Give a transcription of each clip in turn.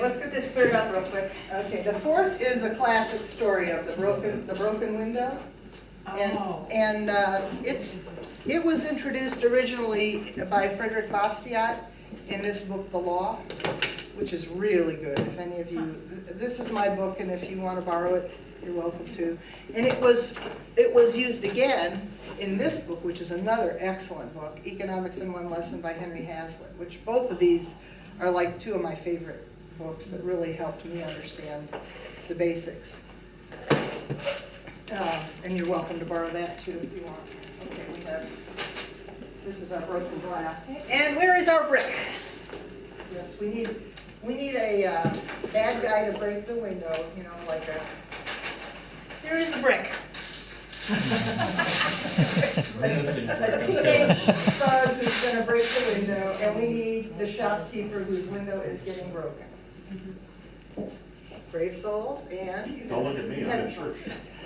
let's get this cleared up real quick. Okay, the fourth is a classic story of the broken window. And it was introduced originally by Frederic Bastiat in this book, The Law, which is really good. If any of you, this is my book, and if you want to borrow it, you're welcome to. And it was used again in this book, which is another excellent book, Economics in One Lesson by Henry Hazlitt, which both of these are like two of my favorite books that really helped me understand the basics. And you're welcome to borrow that too if you want. Okay, this is our broken glass. And where is our brick? Yes, we need a bad guy to break the window, you know, like a, here is the brick. a teenage thug who's going to break the window, and we need the shopkeeper whose window is getting broken. Brave souls, and don't look at me, I'm in church.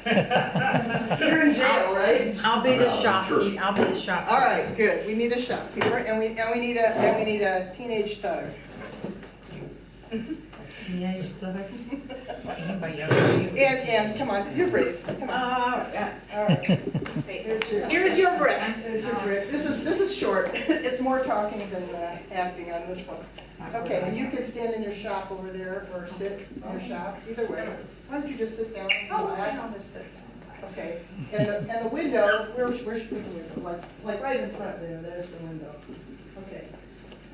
You're in jail, right? I'll be the shopkeeper. I'll be the shopkeeper. All right, good. We need a shopkeeper, and we need a teenage thug. Teenage thug. Anybody else? And come on, you're brave. Come on. Yeah. All right. Here's your brick. Here's your brick. This is short. It's more talking than acting on this one. Okay, and you can stand in your shop over there or sit in your shop. Either way. Why don't you just sit down? I'll just sit down. Okay. And the window. Where should we put the window? Like right in front there. There's the window. Okay.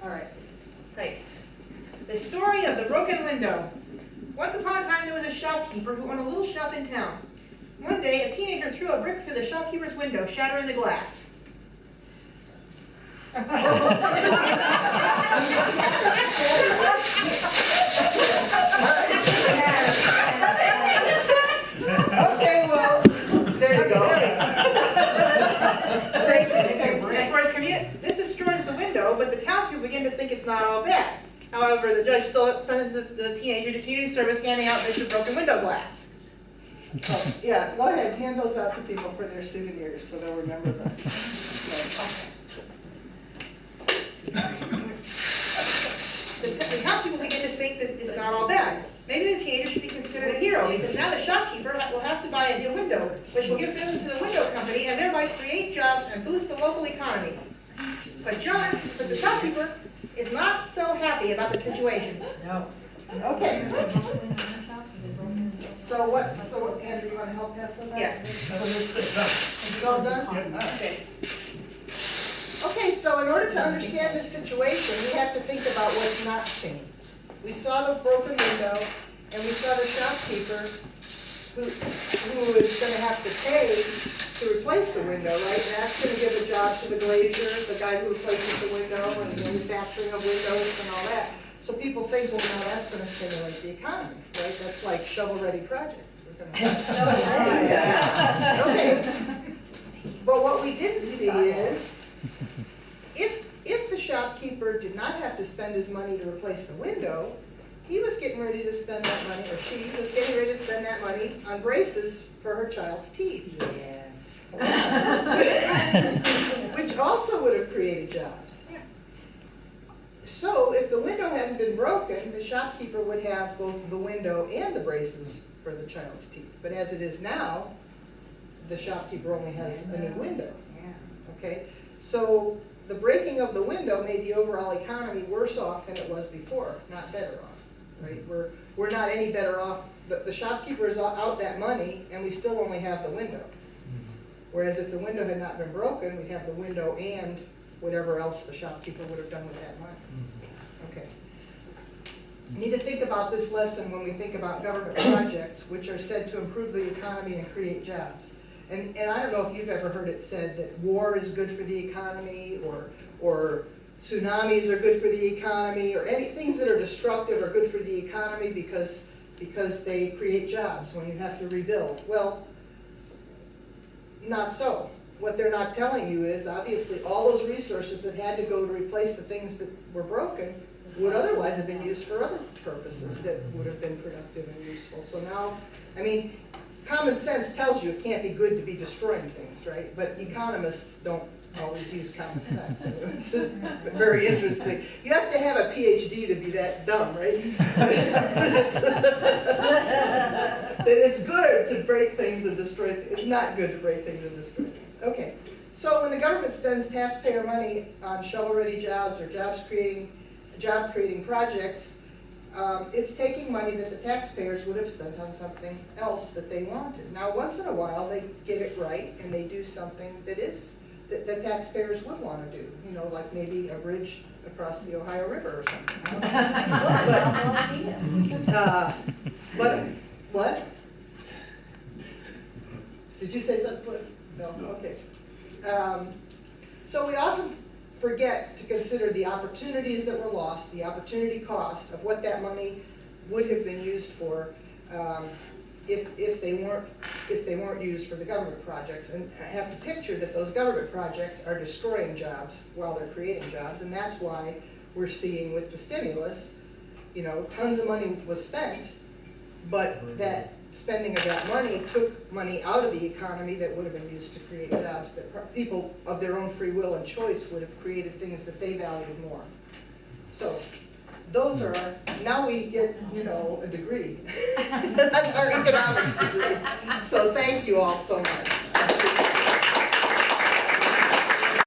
All right. Right. The story of the broken window. Once upon a time, there was a shopkeeper who owned a little shop in town. One day, a teenager threw a brick through the shopkeeper's window, shattering the glass. Okay, well, there you go. And for his commute, this destroys the window, but the townspeople begin to think it's not all bad. However, the judge still sentences the teenager to community service, handing out bits of broken window glass. Oh, yeah, go ahead, hand those out to people for their souvenirs so they'll remember them. The townspeople begin to think that it's not all bad. Maybe the teenager should be considered a hero, because now the shopkeeper will have to buy a new window, which will give business to the window company and thereby create jobs and boost the local economy. But John, the shopkeeper, is not so happy about the situation. No. Okay. So Andrew, you want to help pass those out? Yeah. It's all done? Okay. Okay, so in order to understand this situation, we have to think about what's not seen. We saw the broken window, and we saw the shopkeeper who is going to have to pay to replace the window, right? And that's going to give a job to the glazier, the guy who replaces the window, and the manufacturing of windows and all that. So people think, well, now that's going to stimulate the economy, right? That's like shovel-ready projects. We're going to okay. But what we didn't see is, if the shopkeeper did not have to spend his money to replace the window, he was getting ready to spend that money, or she was getting ready to spend that money on braces for her child's teeth. Yes. Which also would have created jobs. So if the window hadn't been broken, the shopkeeper would have both the window and the braces for the child's teeth. But as it is now, the shopkeeper only has a new window. Okay? So the breaking of the window made the overall economy worse off than it was before, not better off. Right? We're not any better off. The shopkeeper is out that money, and we still only have the window. Whereas if the window had not been broken, we'd have the window and whatever else the shopkeeper would have done with that money. Okay. We need to think about this lesson when we think about government projects, which are said to improve the economy and create jobs. And I don't know if you've ever heard it said that war is good for the economy, or tsunamis are good for the economy, or any things that are destructive are good for the economy because they create jobs when you have to rebuild. Well, not so. What they're not telling you is, obviously, all those resources that had to go to replace the things that were broken would otherwise have been used for other purposes that would have been productive and useful. So now, I mean, common sense tells you it can't be good to be destroying things, right? But economists don't always use common sense. It's very interesting. You have to have a PhD to be that dumb, right? It's good to break things and destroy, it's not good to break things and destroy things. Okay, so when the government spends taxpayer money on shovel-ready jobs or job-creating projects, it's taking money that the taxpayers would have spent on something else that they wanted. Now, once in a while, they get it right and they do something that the taxpayers would want to do. You know, like maybe a bridge across the Ohio River or something. But what? Did you say something? No. Okay. So we often forget to consider the opportunities that were lost, the opportunity cost of what that money would have been used for if they weren't used for the government projects. And I have to picture that those government projects are destroying jobs while they're creating jobs, and that's why we're seeing with the stimulus, you know, tons of money was spent, but that spending of that money took money out of the economy that would have been used to create jobs that people of their own free will and choice would have created things that they valued more. So those are, now we get, you know, a degree. That's our economics degree. So thank you all so much.